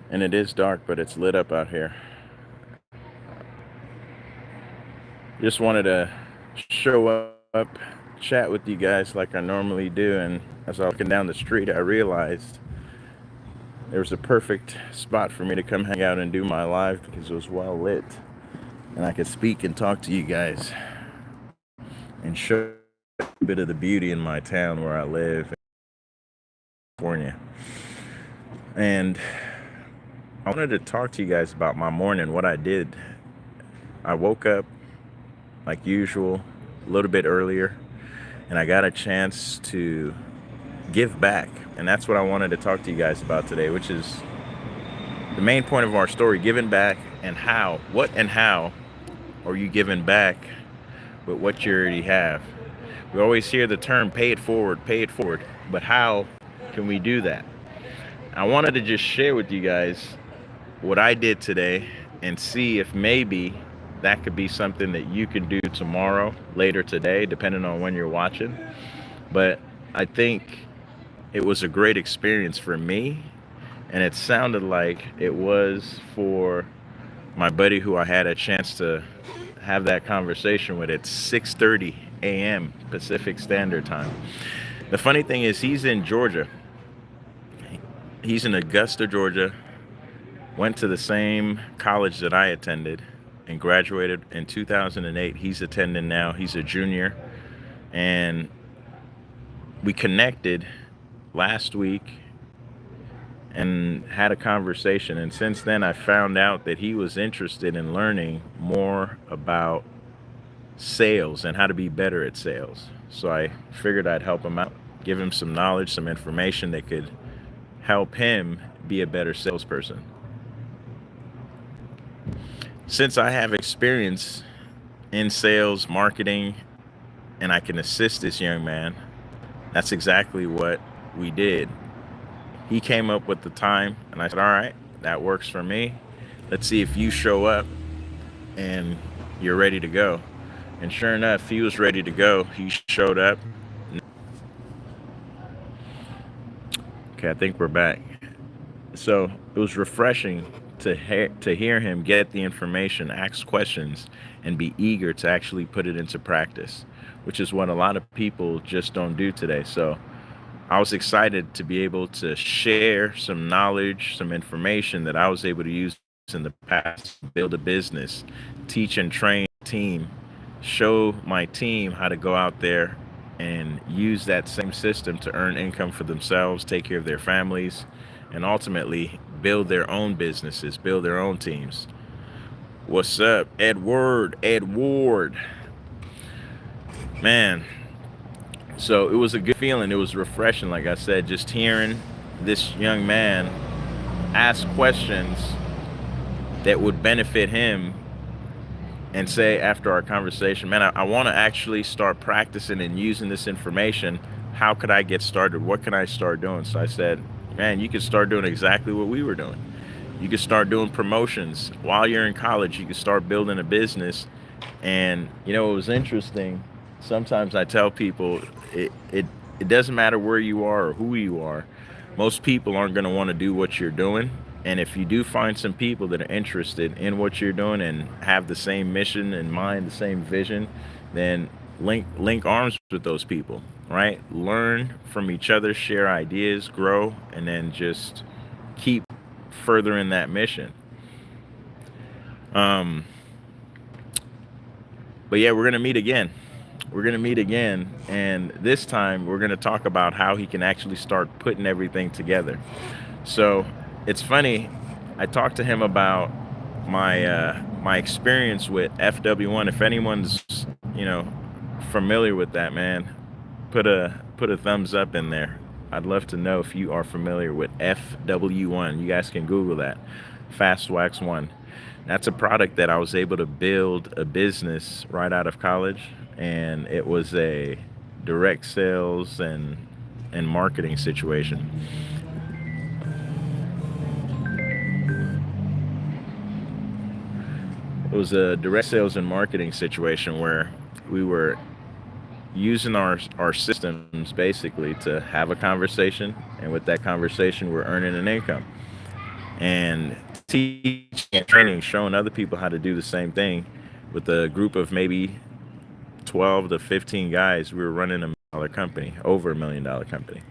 And it is dark, but it's lit up out here. Just wanted to show up, chat with you guys like I normally do. And as I was walking down the street, I realized there was a perfect spot for me to come hang out and do my live because it was well lit. And I could speak and talk to you guys and show a bit of the beauty in my town where I live in California. And I wanted to talk to you guys about my morning, what I did. I woke up like usual, a little bit earlier, and I got a chance to give back. And that's what I wanted to talk to you guys about today, which is the main point of our story, giving back and how. What and how are you giving back with what you already have? We always hear the term pay it forward, but how can we do that? I wanted to just share with you guys what I did today and see if maybe that could be something that you can do tomorrow, later today, depending on when you're watching. But I think it was a great experience for me, and it sounded like it was for my buddy who I had a chance to have that conversation with at 6:30 a.m. Pacific Standard Time. The funny thing is he's in Georgia. He's in Augusta, Georgia. Went to the same college that I attended and graduated in 2008. He's attending now. He's a junior. And we connected last week and had a conversation. And since then, I found out that he was interested in learning more about sales and how to be better at sales. So I figured I'd help him out, give him some knowledge, some information that could help him be a better salesperson. Since I have experience in sales, marketing, and I can assist this young man, that's exactly what we did. He came up with the time, and I said, all right, that works for me. Let's see if you show up and you're ready to go. And sure enough, he was ready to go. He showed up. Okay, I think we're back. So it was refreshing to hear him get the information, ask questions, and be eager to actually put it into practice, which is what a lot of people just don't do today. So I was excited to be able to share some knowledge, some information that I was able to use in the past, build a business, teach and train a team, show my team how to go out there and use that same system to earn income for themselves, take care of their families, and ultimately build their own businesses, build their own teams. What's up, Edward? Edward, man. So it was a good feeling. It was refreshing, like I said, just hearing this young man ask questions that would benefit him and say after our conversation, man, I want to actually start practicing and using this information. How could I get started? What can I start doing? So I said, man, you could start doing exactly what we were doing. You could start doing promotions while you're in college. You could start building a business. And it was interesting. Sometimes I tell people it doesn't matter where you are or who you are. Most people aren't going to want to do what you're doing. And if you do find some people that are interested in what you're doing and have the same mission in mind, the same vision, then link arms with those people, right? Learn from each other, share ideas, grow, and then just keep furthering that mission. Um, but yeah, we're gonna meet again. We're gonna meet again, and this time we're gonna talk about how he can actually start putting everything together. So it's funny. I talked to him about my experience with FW1. If anyone's familiar with that, man, put a thumbs up in there. I'd love to know if you are familiar with FW1. You guys can Google that. Fast Wax One. That's a product that I was able to build a business right out of college, and it was a direct sales and marketing situation. It was a direct sales and marketing situation where we were using our systems basically to have a conversation, and with that conversation we're earning an income. and teaching and training, showing other people how to do the same thing with a group of maybe 12 to 15 guys. We were running $1 million company, over $1 million company.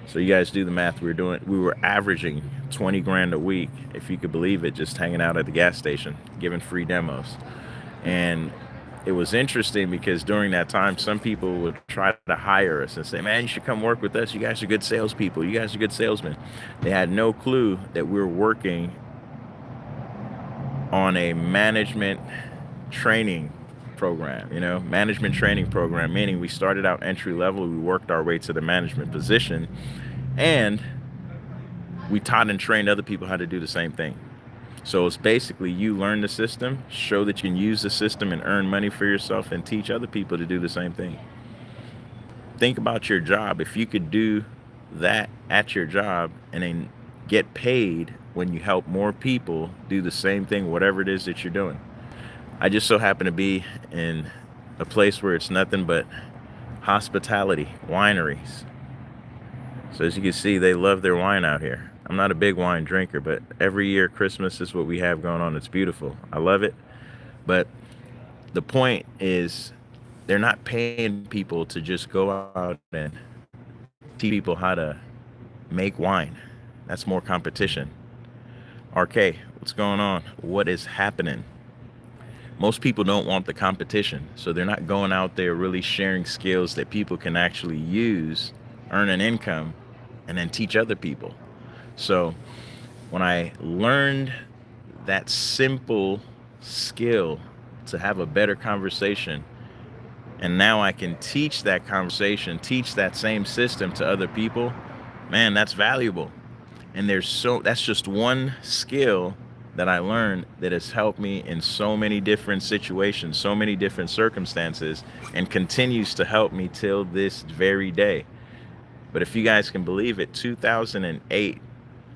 So you guys do the math. We were averaging 20 grand a week, if you could believe it, just hanging out at the gas station, giving free demos. And it was interesting because during that time, some people would try to hire us and say, man, you should come work with us. You guys are good salespeople. You guys are good salesmen. They had no clue that we were working on a management training program, management training program, meaning we started out entry level, we worked our way to the management position, and we taught and trained other people how to do the same thing. So it's basically you learn the system, show that you can use the system and earn money for yourself, and teach other people to do the same thing. Think about your job. If you could do that at your job and then get paid when you help more people do the same thing, whatever it is that you're doing. I just so happen to be in a place where it's nothing but hospitality, wineries. So as you can see, they love their wine out here. I'm not a big wine drinker, but every year Christmas is what we have going on. It's beautiful. I love it. But the point is, they're not paying people to just go out and teach people how to make wine. That's more competition. RK, what's going on? What is happening? Most people don't want the competition, so they're not going out there really sharing skills that people can actually use, earn an income, and then teach other people. So when I learned that simple skill to have a better conversation, and now I can teach that conversation, teach that same system to other people, man, that's valuable. And that's just one skill that I learned that has helped me in so many different situations, so many different circumstances, and continues to help me till this very day. But if you guys can believe it, 2008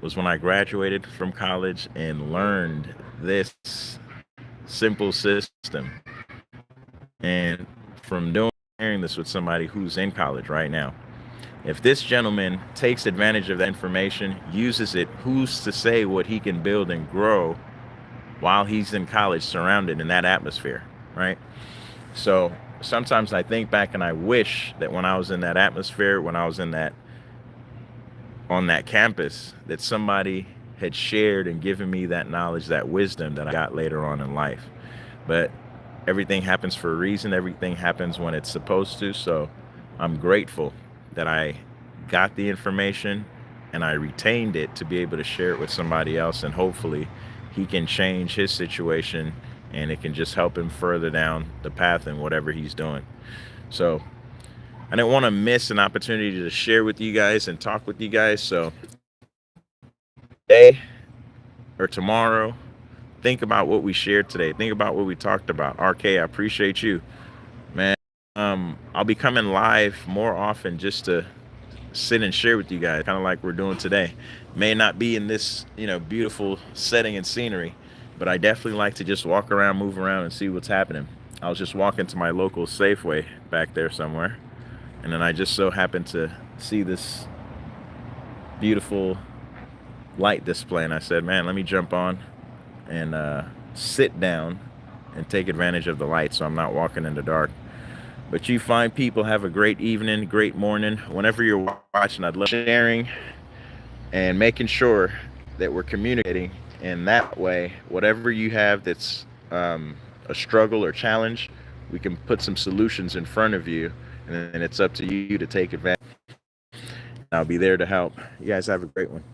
was when I graduated from college and learned this simple system. And from sharing this with somebody who's in college right now, if this gentleman takes advantage of that information, uses it, who's to say what he can build and grow while he's in college, surrounded in that atmosphere, right? So sometimes I think back and I wish that when I was in that atmosphere, when I was on that campus, that somebody had shared and given me that knowledge, that wisdom that I got later on in life. But everything happens for a reason. Everything happens when it's supposed to. So I'm grateful that I got the information and I retained it to be able to share it with somebody else, and hopefully he can change his situation and it can just help him further down the path in whatever he's doing. So I didn't want to miss an opportunity to share with you guys and talk with you guys. So today or tomorrow, think about what we shared today. Think about what we talked about. RK, I appreciate you, man. I'll be coming live more often just to sit and share with you guys, kind of like we're doing today. May not be in this, beautiful setting and scenery, but I definitely like to just walk around, move around, and see what's happening. I was just walking to my local Safeway back there somewhere, and then I just so happened to see this beautiful light display, and I said, man, let me jump on and sit down and take advantage of the light so I'm not walking in the dark. But you fine people, have a great evening, great morning. Whenever you're watching, I'd love sharing and making sure that we're communicating. And that way, whatever you have that's a struggle or challenge, we can put some solutions in front of you, and then it's up to you to take advantage. I'll be there to help. You guys have a great one.